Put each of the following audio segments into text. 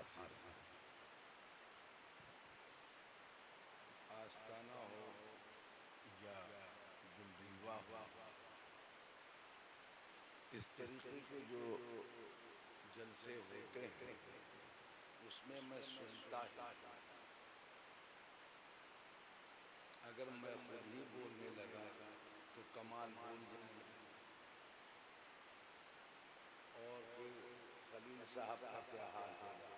फांसी, आस्ताना हो या गुलरीवा हो, इस तरीके के जो जलसे होते हैं उसमें मैं सुनता ही, अगर मैं खुद ही बोलने लगा तो कमाल भूल जाएंगे और फिर खलील साहब का क्या हाल होगा।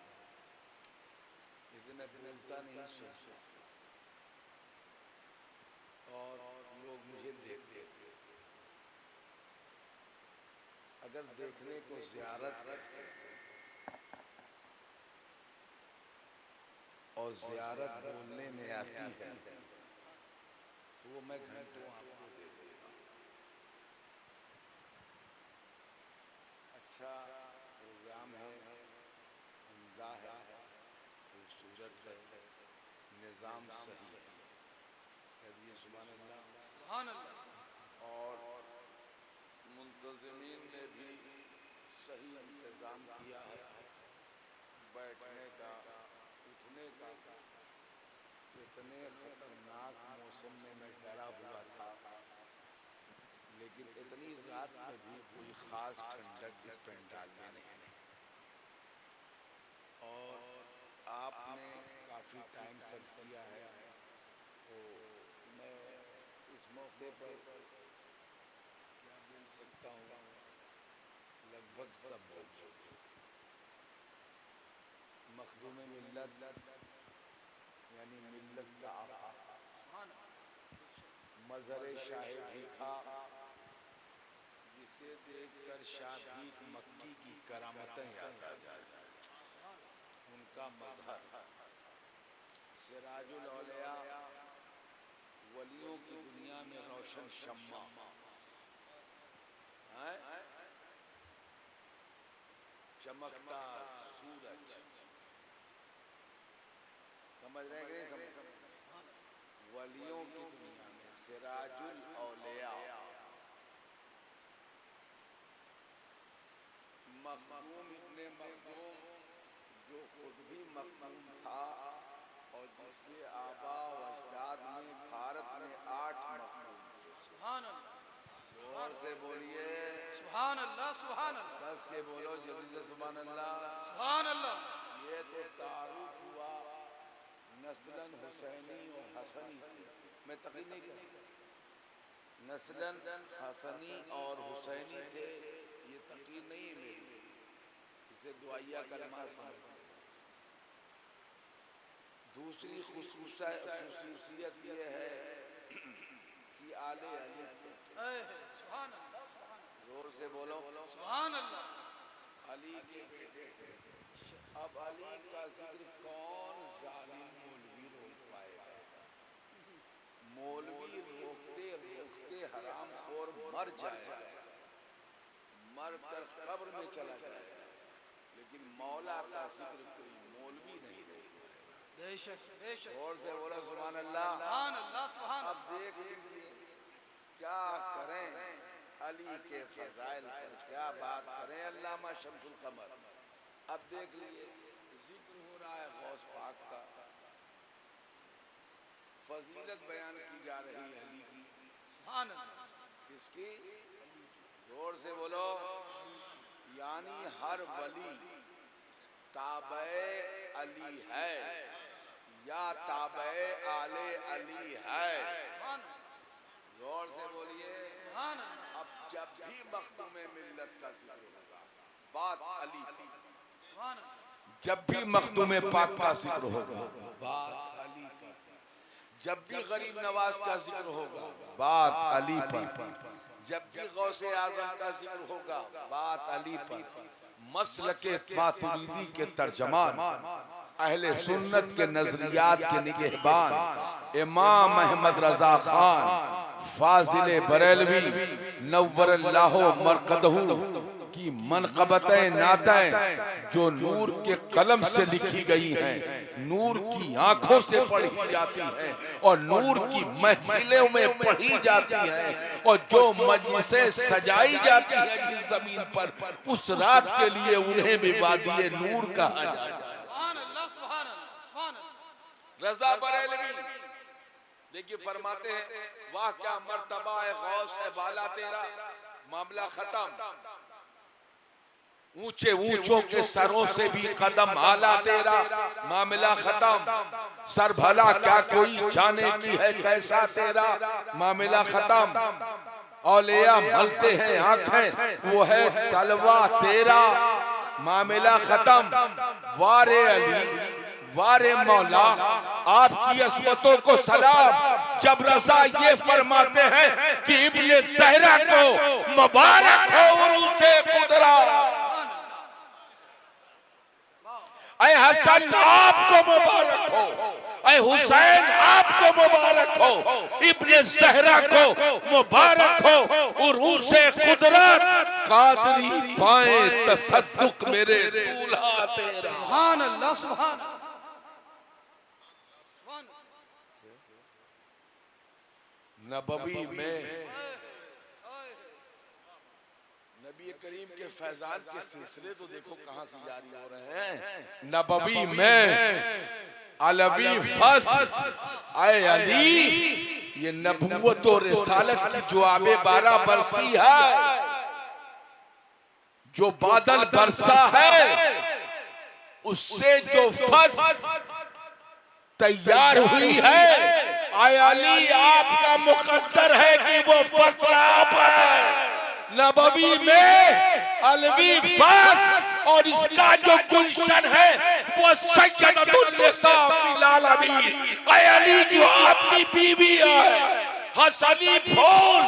इसलिए मैं बोलता नहीं, सुनता, और लोग मुझे देखते, अगर देखने को ज़ियारत करते हैं और ज़ियारत बोलने में आती है तो वो मैं घंटों आपको दे देता हूँ। अच्छा प्रोग्राम है, उम्दा है, खूबसूरत है, निज़ाम सही है, कहिए सुभान अल्लाह, सुभान अल्लाह। और मुंतज़िमीन ने भी सही इंतज़ाम किया है, बैठने का, उठने का। इतने खतरनाक मौसम में मैं डरा हुआ था, लेकिन इतनी रात में भी कोई खास ठंडक इस पंडाल में नहीं। और आपने काफ़ी टाइम सर्व किया है, तो मैं इस मौके पर क्या बोल सकता हूँ, लगभग सब बोल चुके। मखदूम मिल्लत यानी मिल्लत का आका, मज़हर शाह भीखा, जिसे देखकर शाह भीख मक्की की करामतें याद आ जाए, उनका मज़हर सिराजुल औलिया, वलियों की दुनिया में रोशन शम्मा है, चमकता सूरज, समझ रहे हैं कि नहीं समझ? वलियों की दुनिया में सिराजुल औलिया, मखदूम इब्ने मखदूम, जो खुद भी मखदूम था और जिसके आबा व अजदाद में भारत में 8 मखदूम थे। सुभान अल्लाह, जोर से बोलिए सुभान अल्लाह, सुभान अल्लाह, कस के बोलो जल्दी से सुभान अल्लाह, सुभान अल्लाह। ये तो तारुफ हुआ, नस्लन हुसैनी और हसनी थे, मैं तक़रीर नहीं कर, नस्लन हसनी और हुसैनी थे, ये तक़रीर नहीं है मेरी, इसे दुआया कलमा समझ। दूसरी खुसूसियत ये है कि आले अली थे, सुभान अल्लाह, जोर से बोलो सुभान अल्लाह, अली के बेटे थे। अब अली का जिक्र कौन जालिम मौलवी रोक पाएगा? मौलवी रोकते रोकते हराम खोर मर जाएगा, मर कर कब्र में चला जाएगा, लेकिन मौला का जिक्र कोई मौलवी नहीं रोक पाएगा। बेशक बेशक, और से बोला सुभान अल्लाह, सुभान अल्लाह, सुभान। अब देख लीजिए क्या करें, अली के फजाइल पर क्या बात करें, अल्लामा शम्सुल कमर। अब देख लीजिए जिक्र हो रहा है गौस पाक का, फजीलत बयान की जा रही है अली की, सुभान अल्लाह, किसकी? जोर से बोलो, यानी हर वली ताबे अली है या ताबे आले अली है, जोर से बोलिए सुभान अल्लाह। अब जब भी मखदूम मिल्लत का जिक्र होगा, बात अली पर, सुभान अल्लाह। जब भी मखदूम पाक का जिक्र होगा, बात अली पर। जब भी गरीब नवाज का जिक्र होगा, बात अली पर। जब भी गौसे आजम का जिक्र होगा, बात अली पर। मसलके मातुरीदी के तर्जमान, अहले सुन्नत के नजरियात के निगहबान इमाम अहमद रजा खान फाजिल बरेलवी नव्वरल्लाहु मरकदहू की मनक़बतें नातें जो नूर के कलम से लिखी गई हैं, नूर की आंखों से पढ़ी जाती हैं और नूर की महफिलों में पढ़ी जाती हैं, और जो मजलिसें सजाई जाती हैं जिस जमीन पर, उस रात के लिए उन्हें भी वादिए नूर कहा जाता है। रजा बरेलवी देखिए फरमाते हैं, वाह क्या मर्तबा है गौस है बाला तेरा, मामला खत्म। ऊंचे ऊंचों के सरों से भी कदम आला तेरा, मामला खत्म। सर भला क्या कोई जाने की है कैसा तेरा, मामला खत्म। औलिया मलते हैं आंखें वो है तलवा तेरा, मामला खत्म। वारे अली वारे मौला आपकी असमतों को सलाम, जब रजा ये फरमाते हैं कि इब्ने ज़हरा को मुबारक हो उरूसे कुदरा। ऐ हसन आपको मुबारक हो, ऐ हुसैन आपको मुबारक हो, इब्ने ज़हरा को मुबारक हो उरूसे कुदरत। कादरी पाए तसद्दुक मेरे दूल्हा तेरा। सुभान अल्लाह सुभान। नबवी में नबी करीम के फैजान के सिलसिले तो देखो कहां से जारी हो रहे हैं। नबवी में अलवी फस आए अली, ये नबूवत और रिसालत की जो आबे 12 बरसी है, जो बादल बरसा है, उससे जो फस तैयार हुई है, आए अली आपका मुकद्दर है कि वो फसल आप है। नबवी में अलवी फस और इसका जो गुलशन है वो सैयदतुल निसा फिल आलमीन। आए अली जो आपकी बीवी है, हसनी फूल,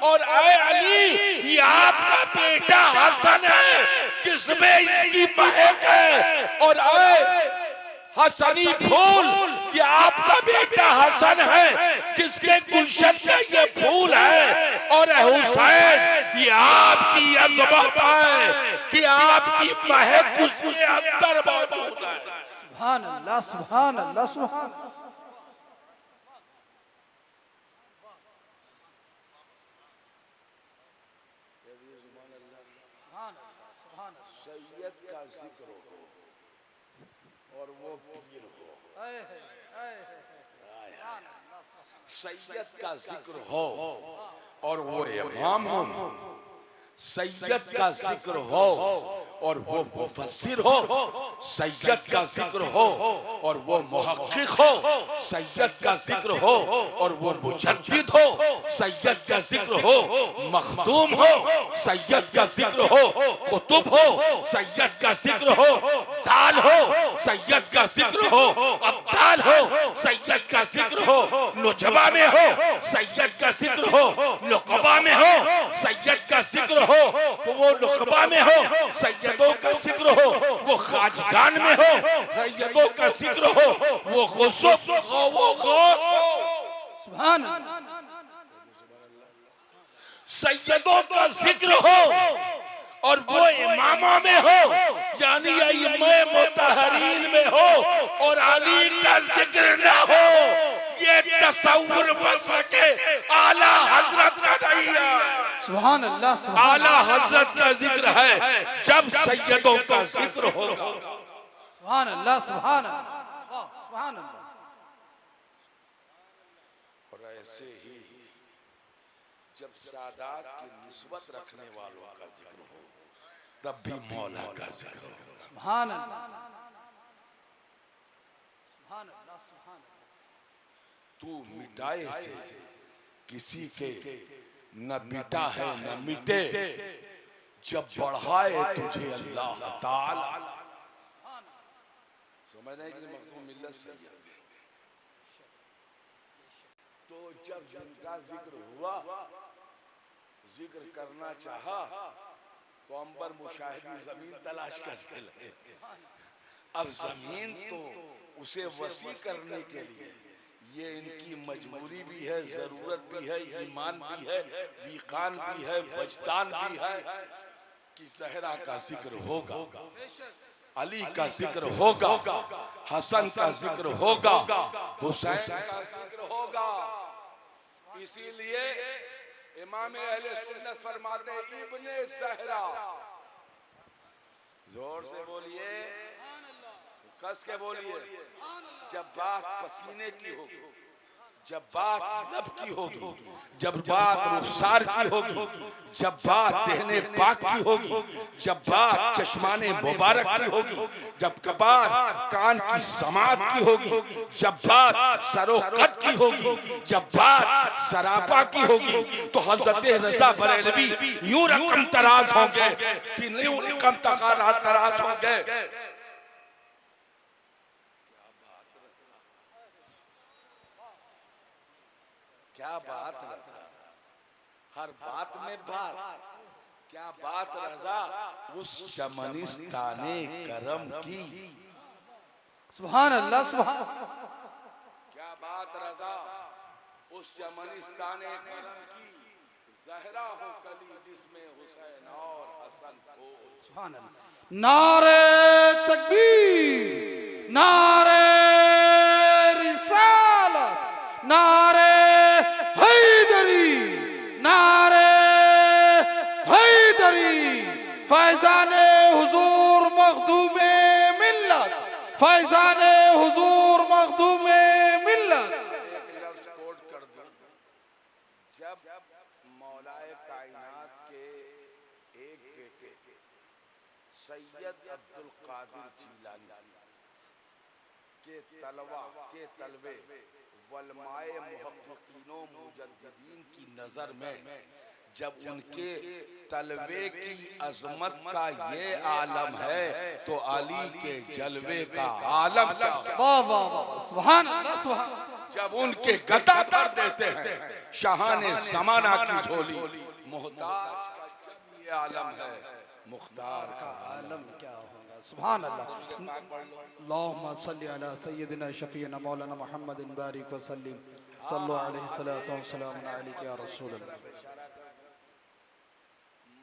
और आए अली ये आपका बेटा हसन है जिसमें इसकी महक है, और आए हसनी फूल ये आपका बेटा हसन है जिसके गुलशन का ये फूल है, और हुसैन ये आपकी अज़मत है कि आपकी महक उसके अंदर मौजूद है। सुभान अल्लाह सुभान अल्लाह सुभान। सैयद का जिक्र हो और वो पीर हो, सैयद का जिक्र हो और वो इमाम हो, सैयद का जिक्र हो और वो मुफस्सिर हो, सैयद का जिक्र हो और वो मुहक्किक हो, सैयद का जिक्र हो और वो मुजद्दिद हो, सैयद का जिक्र हो मखदूम हो, सैयद का जिक्र हो कुतुब हो, सैयद का जिक्र हो दाल हो, सैयद का जिक्र हो अब्दाल हो, सैयद का जिक्र हो नुजबा में हो, सैयद का जिक्र हो नुकबा में हो, सैयद का जिक्र हो तो वो नुकबा में हो, सैयदों का जिक्र हो वो खाजगान में हो, सैयदों का जिक्र हो वो गुस्ब वो गौस हो। सुभान। सैयदों का जिक्र हो और वो इमामा में हो, यानी इमाम मुतहरीन में हो, और अली का जिक्र ना हो, ये तसव्वुर बस के आला हजरत का नहीं है। सुभान अल्लाह सुभान। आला हजरत का जिक्र है जब सैयदों का जिक्र होगा। सुभान अल्लाह सुभान सुभान अल्लाह। और ऐसे ही जब सादात की निस्बत रखने वालों का जिक्र हो तब भी मौला का जिक्र हो। सुभान अल्लाह सुभान अल्लाह सुभान। तू मिटाए से किसी के न मिटा है न मिटे, जब बढ़ाए तुझे अल्लाह ताला। समझ नहीं कि मखदूम मिल्लत सैयद, तो जब जिनका जिक्र हुआ, जिक्र करना चाहा तो अंबर मुशाहिदी जमीन तलाश करने लगे। अब जमीन तो उसे वसी करने के लिए ये इनकी मजबूरी भी है, जरूरत भी है, ईमान भी है, वीकान भी है, वजदान भी है कि ज़हरा का जिक्र होगा, अली का जिक्र होगा, हसन का जिक्र होगा, हुसैन का जिक्र होगा। इसीलिए इमाम अहले सुन्नत फरमाते इब्ने ज़हरा, जोर से बोलिए कस के बोलिए। जब बात पसीने की होगी, जब बात लब की होगी, जब बात रुखसार की होगी, जब बात देहने पाक की होगी, जब बात चश्माने मुबारक की होगी, जब कबार कान की समात की होगी, जब बात सरोकत की होगी, जब बात सरापा की होगी, तो हजरत रजा बरेलवी यूं रकम तराज होंगे कि यूं रकम तराज होंगे। क्या बात रजा, हर बात में बात, क्या बात रजा उस चमनिस्ताने करम की। सुभान अल्लाह सुभान। क्या बात रजा उस चमनिस्ताने करम की, जहरा हो कली जिसमें हुसैन और हसन हो। सुभान अल्लाह। नारे तकबीर, नारे रिसालत, नारे हैदरी, नारे हैदरी, फैजाने हुजूर मखदूमे मिल्लत, फैजाने हुजूर मखदूमे मिल्लत। एक लफ्ज कोट कर दूं, जब मौलाए कायनात के एक बेटे सैयद अब्दुल कादिर जीलानी के तलबे वलमाए मुहक्किकीनों मुजद्दिदीन की नजर में जब उनके तलबे की अजमत का ये आलम है तो अली के जलवे का आलम क्या होगा। वाह वाह वाह, सुभान अल्लाह सुभान। जब उनके गदा भर देते हैं शाहाने ज़माना की झोली, मोहताज का जब ये आलम है मुख्तार का आलम क्या होगा। सुभान अल्लाह। अल्लाहुम्मा सल्ली अला सय्यदिना शफीना मौलाना मुहम्मदिन बारिक व सल्लिम सल्लल्लाहु अलैहि सल्लतु व सलाम अलैका या रसूल अल्लाह।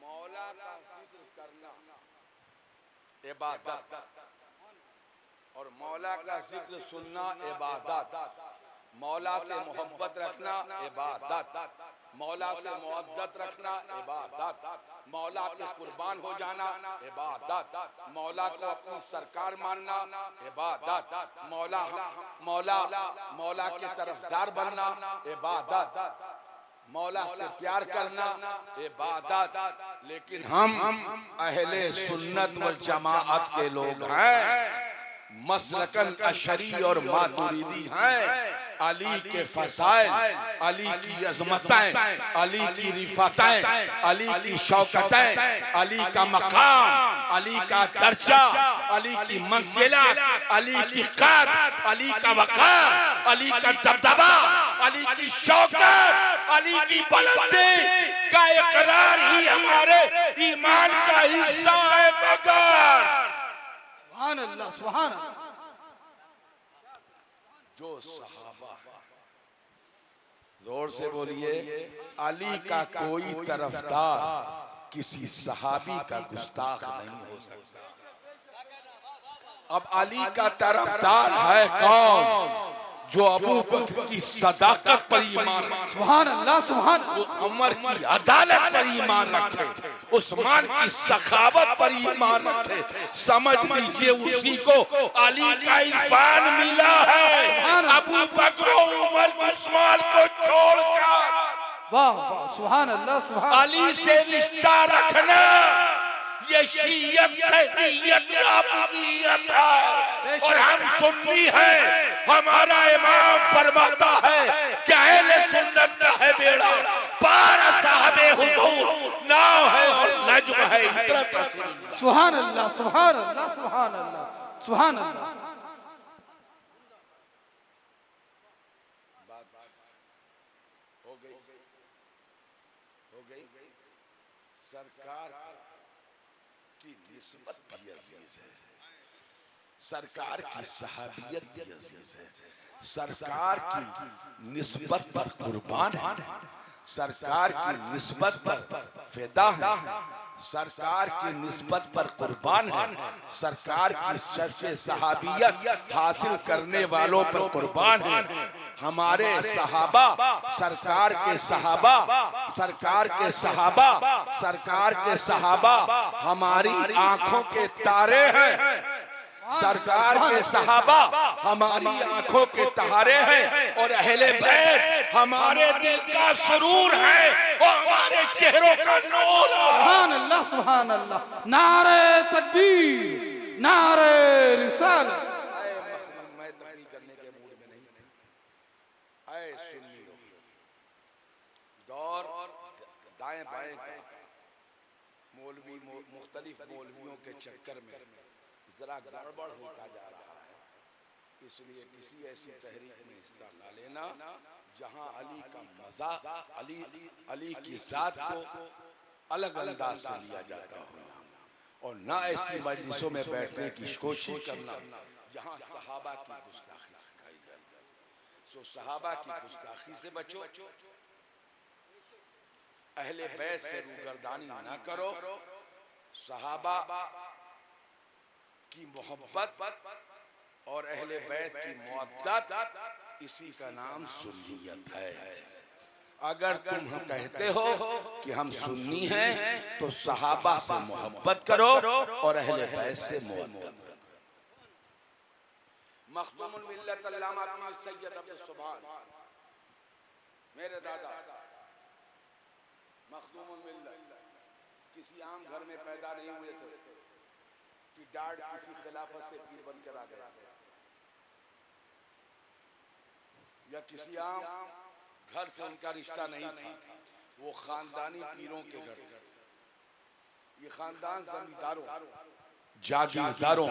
मौला का जिक्र करना इबादत और मौला का जिक्र सुनना इबादत, मौला से मोहब्बत रखना इबादत, मौला से मुअद्दत रखना इबादत, मौला पे कुर्बान हो जाना इबादत, मौला को अपनी सरकार मानना इबादत, मौला के तरफदार बनना इबादत, मौला से प्यार करना इबादत। लेकिन हम अहले सुन्नत वल जमाअत के लोग हैं, मसलकन अशरी और मातुरीदी हैं। अली के फसाइल, अली की अजमतें, अली की रिफातें, अली की शौकतें, अली का मकाम, अली का दर्जा, अली की मंजिलत, अली की कद, अली का वकार, अली का दबदबा, अली की शौकत, अली की बुलंदी का इकरार ही हमारे ईमान का हिस्सा है। मगर सुभान अल्लाह सुभान अल्लाह। जो सहाबा है, जोर से बोलिए, अली का कोई तरफदार किसी सहाबी का गुस्ताख नहीं हो सकता। अब अली का तरफदार है कौन? जो अबू बकर की सदाकत पर ईमान रखे, सुभान अल्लाह सुभान। उमर की अदालत पर ईमान रखे, उस्मान की सखावत पर ईमान रखे, समझ लीजिए उसी को अली का इरफान मिला है। अबू बकर उमर उस्मान को छोड़कर वाह वाह सुभान अल्लाह सुभान। अली से रिश्ता रखना ये शियत सैयद राफिजियत है और हम सुन्नी हैं। हमारा इमाम फरमाता है कि अहले सुन्नत का है बेड़ा पार साहबे हुजूर नाव है और नज्म है इतरत रसूलुल्लाह। सुभान अल्लाह सुभान अल्लाह सुभान अल्लाह सुभान अल्लाह। बात हो गई सरकार की निस्बत भी अजीज है, सरकार की सहाबियत भी अजीज है, सरकार की निस्बत पर कुर्बान है, सरकार की निस्बत पर फिदा है, सरकार की निस्बत पर कुर्बान है, सरकार की शर्फ सहाबियत हासिल करने वालों पर कुर्बान है। हमारे सहाबा, सरकार के सहाबा, सरकार के सहाबा, सरकार के सहाबा हमारी आंखों के तारे हैं सरकार के सहाबा हमारी आंखों के तहारे हैं और अहले बैत हमारे दिल का सुरूर है और हमारे चेहरों का नूर है। सुभान अल्लाह, सुभान अल्लाह। नारे तकबीर, नारे रिसालत। मैं तकरीर करने के मूड में नहीं था। आए सुन्नियों, दौर दाएं बाएं का मौलवी मुख्तलिफ मौलवियों के चक्कर में जरा गड़बड़ होता जा रहा है, इसलिए किसी ऐसी तहरीक में हिस्सा ना लेना जहां अली का मजा अली की जात को अलग अंदाज से लिया जाता हो, और ना ऐसी मजलिसों में बैठने की कोशिश करना जहां सहाबा की गुस्ताखी सिखाई जाती है। सो सहाबा की गुस्ताखी से बचो, अहले बैत से रूगर्दानी ना करो, सहाबा की मोहब्बत और अहले बैत की मुअद्दत, इसी का नाम सुन्नियत है। अगर तुम कहते हो कि हम सुन्नी हैं तो सहाबा से मोहब्बत करो और अहले बैत से मुअद्दत। मखदूमुल मिल्लत अल्लामा पीर सैयद अब्दुल सुभान, मेरे दादा मखदूमुल मिल्लत किसी आम घर में पैदा नहीं हुए थे कि डैड किसी खिलाफत से पीर बनकर आ गया, या किसी आम घर से उनका रिश्ता नहीं था, वो खानदानी पीरों के घर थे। ये खानदान जमींदारों, जागीरदारों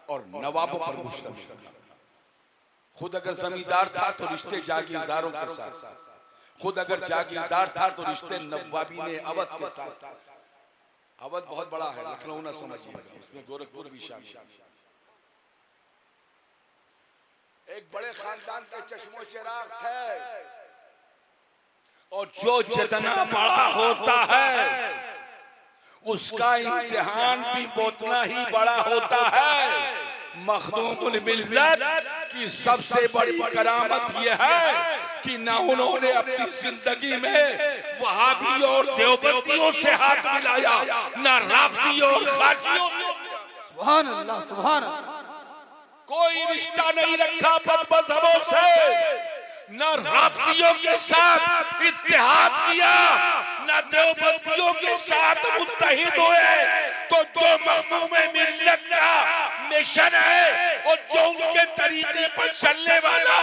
और नवाबों पर मुश्तमिल था। खुद अगर जमींदार था तो रिश्ते जागीरदारों के साथ, खुद अगर जागीरदार था तो रिश्ते नवाबीने अवध के साथ। अवध बहुत बड़ा है, लखनऊ ना समझिएगा, उसमें गोरखपुर भी शामिल है। एक बड़े खानदान के चश्मो चिराग थे, और जो जितना बड़ा होता है उसका इम्तिहान भी उतना ही बड़ा होता है। मखदूमुल मिल्लत की सबसे बड़ी करामत यह है कि ना उन्होंने अपनी जिंदगी में वहाबी और देवबंदियों से हाथ मिलाया, ना राफी और खारजियों से। सुभान अल्लाह, सुभान अल्लाह। कोई रिश्ता नहीं रखा बदमज़हबों से, न राफियों के साथ इत्तेहाद किया, न देवबंदियों के साथ मुत्तहिद हुए। तो जो मखदूम मिल्लत का मिशन है और जो उनके तरीके पर चलने वाला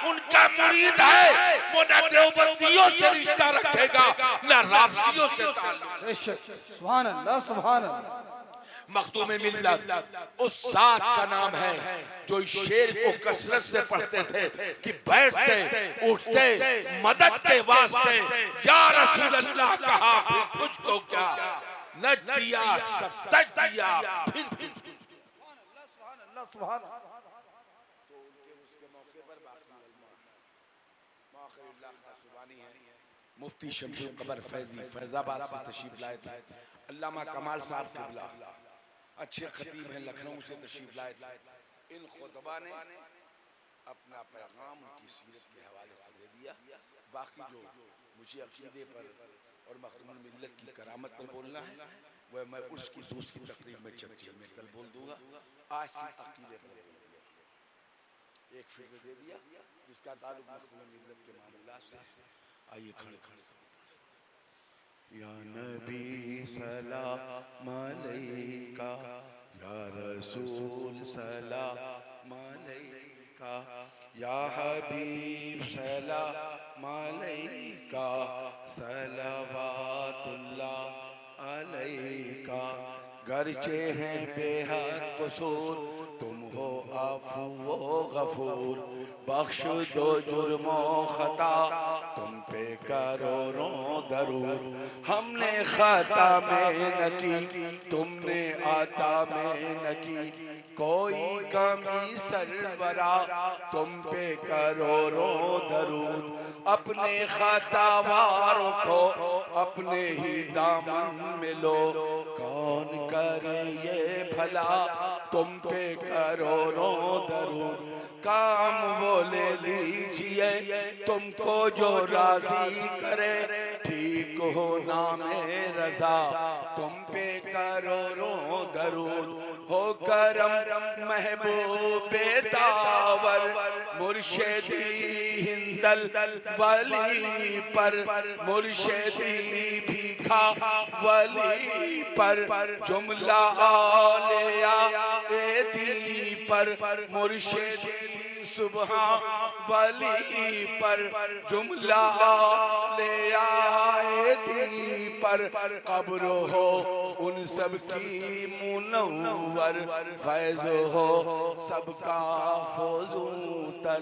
उनका मुरीद है, वो न देवबंदियों से रिश्ता रखेगा न राफियों से ताल्लुक। सुभान अल्लाह, सुभान अल्लाह। मखदूम मिल्लत उस साथ का नाम है जो इस शेर को कसरत से पढ़ते थे कि बैठते उठते मदद के वास्ते या रसूल अल्लाह कहा, फिर तुझको क्या न दिया सब तक दिया फिर तुझको। सुभान अल्लाह। तो उनके उसके मौके पर सुबानी है, मुफ्ती शमशुल कमर फैजी फैजाबाद से तशरीफ लाए थे। अल्लामा कमाल साहब किबला अच्छे खतीब हैं, लखनऊ से तशरीफ लाए थे। इन खुतबा ने अपना पैगाम उनकी सीरत के हवाले से दे दिया। बाकी जो मुझे अकीदे पर और मखदूमुल मिल्लत की करामत पर बोलना है वह मैं उसकी दूसरी तकरीर में चर्चा में कल बोल दूंगा। आज सिर्फ अकीदे पर बोल दिया, एक फिक्र दे दिया जिसका ताल्लुक मखदूमुल मिल्लत के मामूलात से। आइए खड़े खड़े। या नबी सलाम अलैका, या रसूल सलाम अलैका, या हबीब सलाम अलैका, सलवातुल्लाह अलैका। गरचे हैं बेहद कसूर, तुम हो आफू व गफूर। बख्श दो जुर्मो खता, तुम पे करोड़ों दरूद। हमने खता में न की, तुमने आता में न की। कोई कमी सरवरा, तुम पे करोड़ों दरूद। अपने खतावारों को अपने ही दामन में लो, कौन कर करे ये भला तुम पे करोड़ों दरूद, काम वो ले लीजिए तुमको जो राजी करे, ठीक हो नामे रजा तुम पे करोड़ों दरूद, हो करम महबूबे दावर मुर्शिदी हिंदल वली पर, मुर्शिदी भीखा वली पर, जुमला आलिया एदी पर, मुर्शिदी सुबह वली पर, जुमला ले आए दी पर, कब्र हो उन सब की मुनव्वर, फैज हो सबका फौजूतर,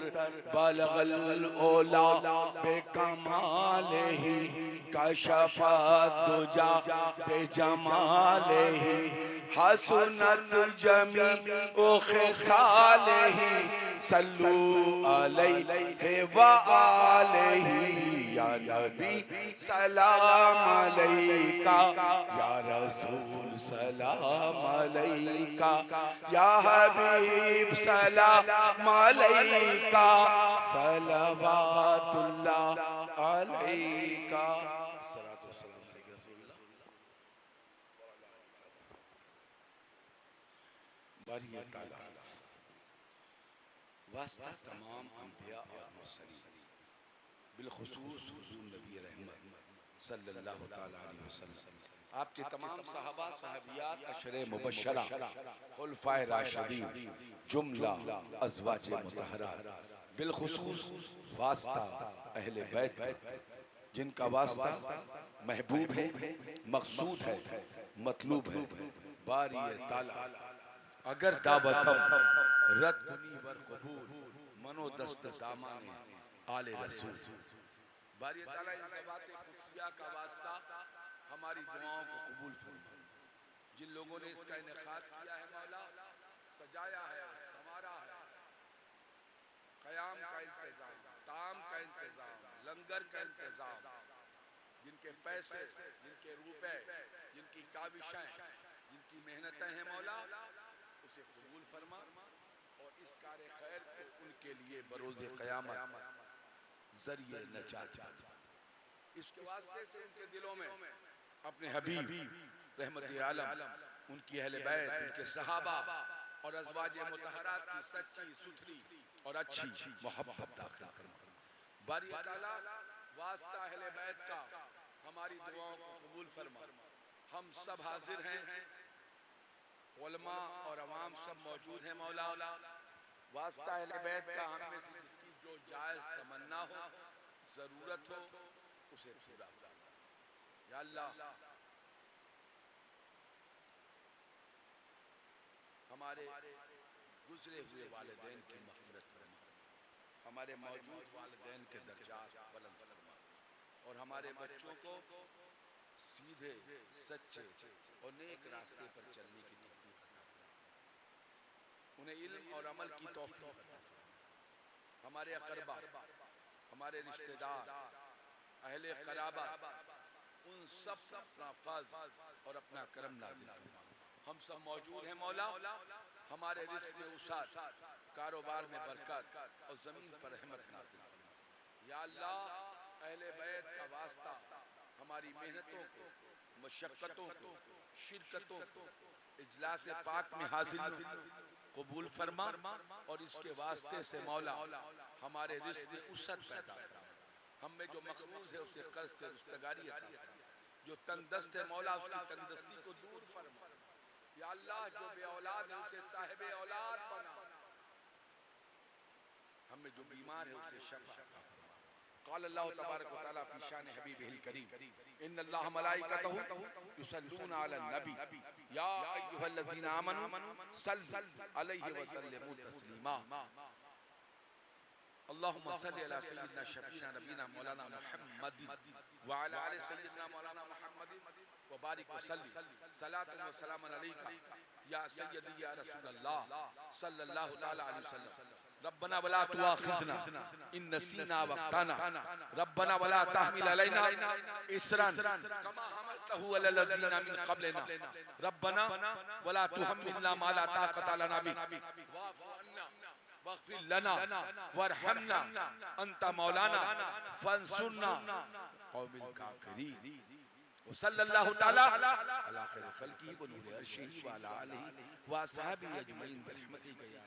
बलगल ओला बेकमाल ही, कशफा दुजा बेजमाल ही, हसनत जमी ओ खिसाल ही, सल्लू अलैहि व आलिही, या नबी सलाम अलैका, या रसूल सलाम अलैका, या हबीब सलाम अलैका, सलवातुल्लाह अलैका। बारिया ताला वास्ता तमाम अंबिया और मुरसलीन, बिलखुसूस हुजूर नबी रहमत सल्लल्लाहु ताला अलैहि वसल्लम, आपके तमाम सहाबा साहबियात, अशरे मुबश्शरा, खुलफाए राशिदीन, जुमला अज़वाजे मुतहहरात, बिलखुसूस वास्ता अहले बैत का, जिनका वास्ता महबूब है, मकसूद है, मतलूब है। बारिए ताला अगर दावतम रत कुनी वर कबूल, मनो दस्त दामाने आले रसूल। बारिए ताला इन ज़वाते खुफिया का वास्ता हमारी दुआओं को कबूल फरमाए। जिन लोगों ने इसका इनेकाद किया है मौला, सजाया है, संवारा है, क़याम का इंतजाम, ताम का इंतजाम, लंगर का इंतजाम, जिनके पैसे, जिनके रुपए, जिनकी काविशें, जिनकी मेहनतें हैं मौला, उसे कबूल फरमा और इस कार्य खैर को उनके लिए बरोज़े क़यामत जरिए नजात बना। इसके वास्ते से उनके दिलों में अपने हबीब रहमत आलम, उनकी अहले बैत, उनके सहाबा और अज़वाजे मुतहहरात की सच्ची सुथरी और अच्छी मोहब्बत दाखिल फरमा। बारी ताला वास्ता अहले बैत का हमारी दुआओं को कबूल फरमा। हम सब हाजिर हैं, उलमा और अवाम सब मौजूद हैं मौला, वास्ता अहले बैत का हम में से जिसकी जो जायज़ तमन्ना हो, ज़रूरत हो, उसे पूरा फरमा। या अल्लाह, हमारे गुजरे हुए वालिदैन की मग़फ़िरत फरमा, हमारे मौजूद वालिदैन के दर्जात बुलंद फरमा और हमारे बच्चों को सीधे, सच्चे और नेक रास्ते पर चलने की तौफ़ीक़ अता फरमा, उन्हें इल्म और अमल की तौफ़ीक़ अता फरमा। हमारे अक़रबा, हमारे रिश्तेदार, अहले क़राबा, उन सब पर अपना फज़्ल और अपना करम नाज़िल फरमा। हम सब मौजूद हैं मौला, हमारे रिज़्क़ में वसाअत, कारोबार में बरकत और ज़मीन पर रहमत नाज़िल फरमा। या अल्लाह, अहले बैत का वास्ता हमारी मेहनतों को, मशक्क़तों को, शिरकतों को इजलास पाक में हासिल कबूल फरमा और इसके वास्ते से मौला हमारे रिज़्क़ में वसाअत पैदा फरमा। हम में जो मक़बूज़ है उसे कर्ज़ से रुस्तगारी अता फरमा, जो तंगदस्त है मौला उसकी तंगदस्ती को दूर फरमा। या अल्लाह, जो बे औलाद है उसे साहिब औलाद बना, हमें जो बीमार है उसे शफ़ा अता फरमा। क़ाल अल्लाह तबारक व तआला फ़ी शान हबीबिहिल करीम, इन्नल्लाह मलाइकतहु युसल्लूना अलन नबी या अय्युहल्लज़ीना आमनू सल्लु अलैहि व सल्लिमू तस्लीमा। अल्लाहुम्मा सल्लि अला सय्यिदिना शफ़ीना नबीना मौलाना मुहम्मदिन व अला आलि सय्यिदिना मौलाना मुहम्मदिन व बारिक व सल्लि सलातन व सलामन अलैका या सय्यदी या रसूलल्लाह सल्लल्लाहु तआला अलैहि वसल्लम। रब्बना वला तुआखिजना इन नसीना वख्ताना रब्बना वला तहमिल अलैना इसरन कमा हमलतहु अलल लज़ीना मिन क़ब्लिना रब्बना वला तुहम्मिलना मा ला ताक़ता लना बिह वाफ़ु अन्ना वग़फ़िर लना वरहमना अंता मौलाना फंसुरना क़ौमिल काफ़िरीन व सल्लल्लाहु तआला अला खैरि ख़ल्क़िही व नूरि अर्शिही व अला आलिही व असहाबिही अजमईन बिरहमतिका या